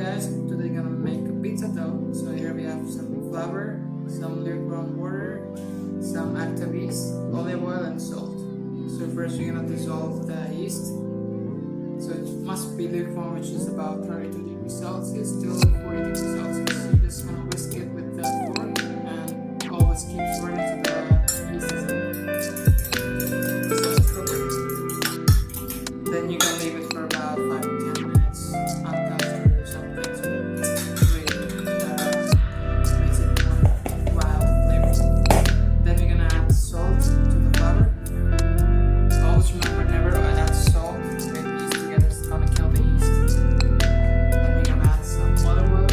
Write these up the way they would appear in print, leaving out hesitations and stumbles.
guys, today gonna make a pizza dough. So here we have some flour, some lukewarm water, some active yeast, olive oil and salt. So first we're gonna dissolve the yeast. So it must be lukewarm, which is about 32 degrees Celsius to 40 degrees Celsius. So you're just gonna whisk it with the fork and always keep swirling to the yeast is in. Then you're gonna leave it for about 5 to 10 minutes until something really makes it more wild flavor. Then you're gonna add salt to the flour. Always remember never add salt with yeast together, it's gonna kill the yeast. Then we're gonna add some olive oil.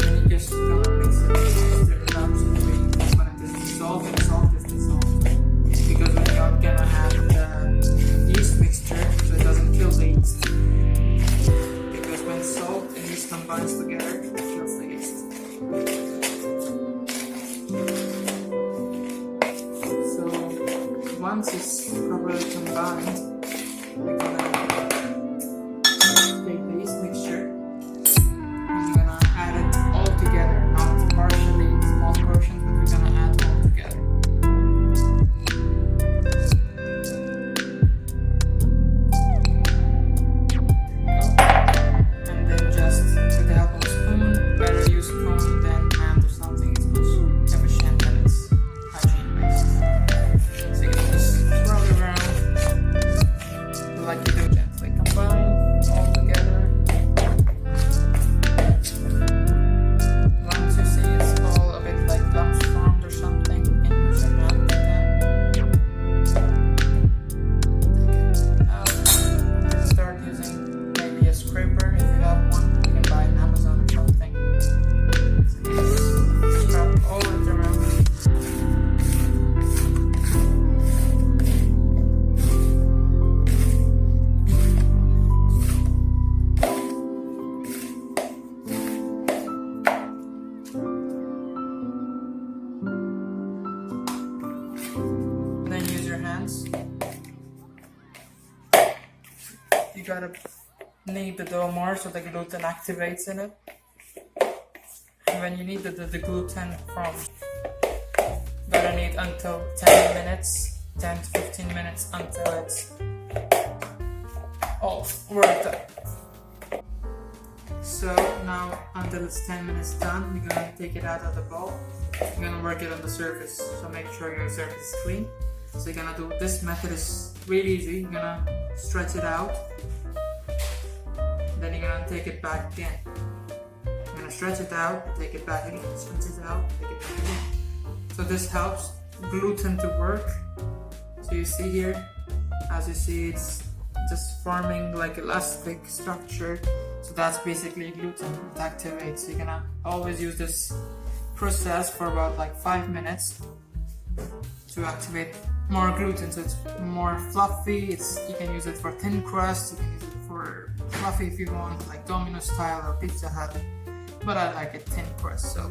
Then you just gonna mix it, stir it up so when it is dissolved, the salt is dissolved. Because when you're gonna have the yeast mixture, so it doesn't kill the yeast. Because when salt and yeast combines together, it kills the yeast. So once it's properly combined, we're gonna take the yeast mixture and we're gonna add it all together, not partially, small portions, but we're gonna add all together. And then just with the help of a spoon, better use spoon than hand or something, it's much efficient and it's hygiene based. So you can just swirl it around like you do, gently combine all together. Once you see it's all a bit like lumps formed or something, you can use your hand again. Take it out. Start using maybe a scraper if you have one. You can buy on Amazon or something. So you just scrub all it around. Then use your hands. You gotta knead the dough more so the gluten activates in it. And when you knead the gluten from, gotta knead until 10 minutes, 10 to 15 minutes until it's all worked up. So now until it's 10 minutes done, you're gonna take it out of the bowl. You're gonna work it on the surface, so make sure your surface is clean. So you're gonna do, this method is really easy. You're gonna stretch it out, then you're gonna take it back again. You're gonna stretch it out, take it back again, stretch it out, take it back again. So this helps gluten to work. So you see here, as you see, it's just forming like elastic structure. So that's basically gluten, it activates. So you're gonna always use this process for about like 5 minutes to activate more gluten, so it's more fluffy. You can use it for thin crust, you can use it for fluffy if you want, like Domino style or Pizza Hut, but I like it thin crust. So,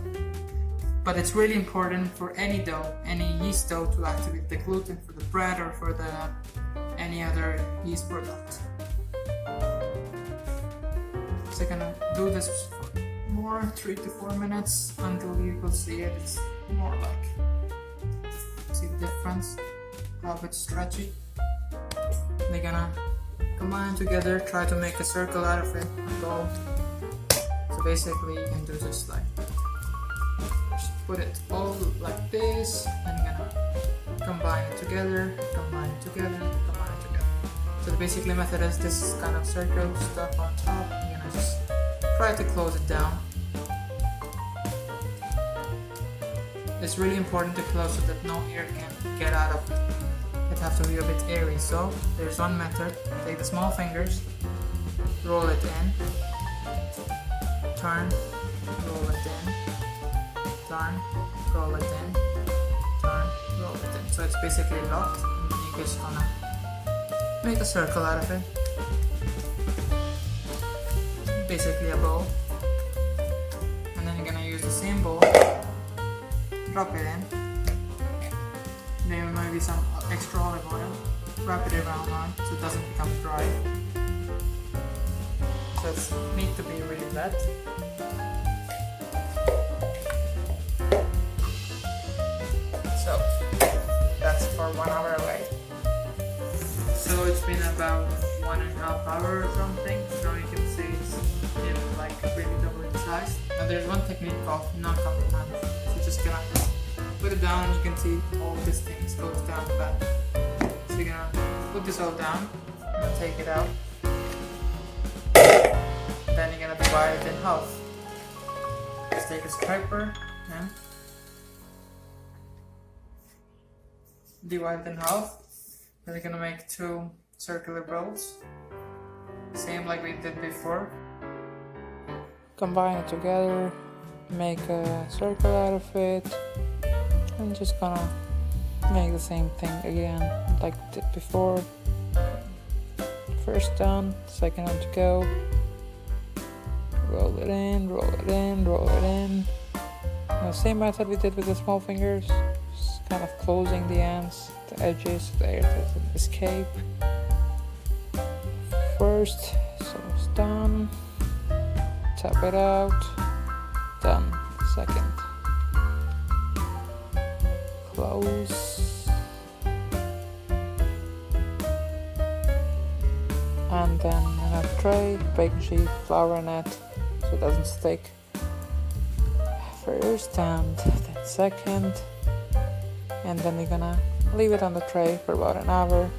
but it's really important for any dough, any yeast dough, to activate the gluten for the bread or for the any other yeast product. So I'm gonna do this for more 3 to 4 minutes until you will see it. It's more like, see the difference, how it's stretchy. They're gonna combine together, try to make a circle out of it, a ball. So basically you can do just like that. Just put it all like this, and you're gonna combine it together, combine it together, combine it together. So the basically method is this kind of circle stuff on top. You're gonna just try to close it down. It's really important to close so that no air can get out of it. It has to be a bit airy. So there's one method. Take the small fingers, roll it in, turn, roll it in, turn, roll it in, turn, roll it in. So it's basically locked, and then you're just gonna make a circle out of it. Basically a bowl. And then same bowl, drop it in. Then maybe some extra olive oil. Wrap it around on so it doesn't become dry. So it needs to be really wet. So that's for 1 hour away. So it's been about 1.5 hours or something. So you can see it's like really double in size. Now there's one technique called non-contact. So just gonna put it down. You can see all these things goes down back. So you're gonna put this all down and take it out. Then you're gonna divide it in half. Just take a scraper and divide it in half. Then we're gonna make 2 circular balls, same like we did before. Combine it together, make a circle out of it, and just gonna make the same thing again like we did before. First done, second one to go. Roll it in, roll it in, roll it in. Now, same method we did with the small fingers. Kind of closing the ends, the edges, the air doesn't escape. First, so it's done. Tap it out. Done. Second. Close. And then in a tray, baking sheet, flour in it so it doesn't stick. First and then second. And then we're gonna leave it on the tray for about an hour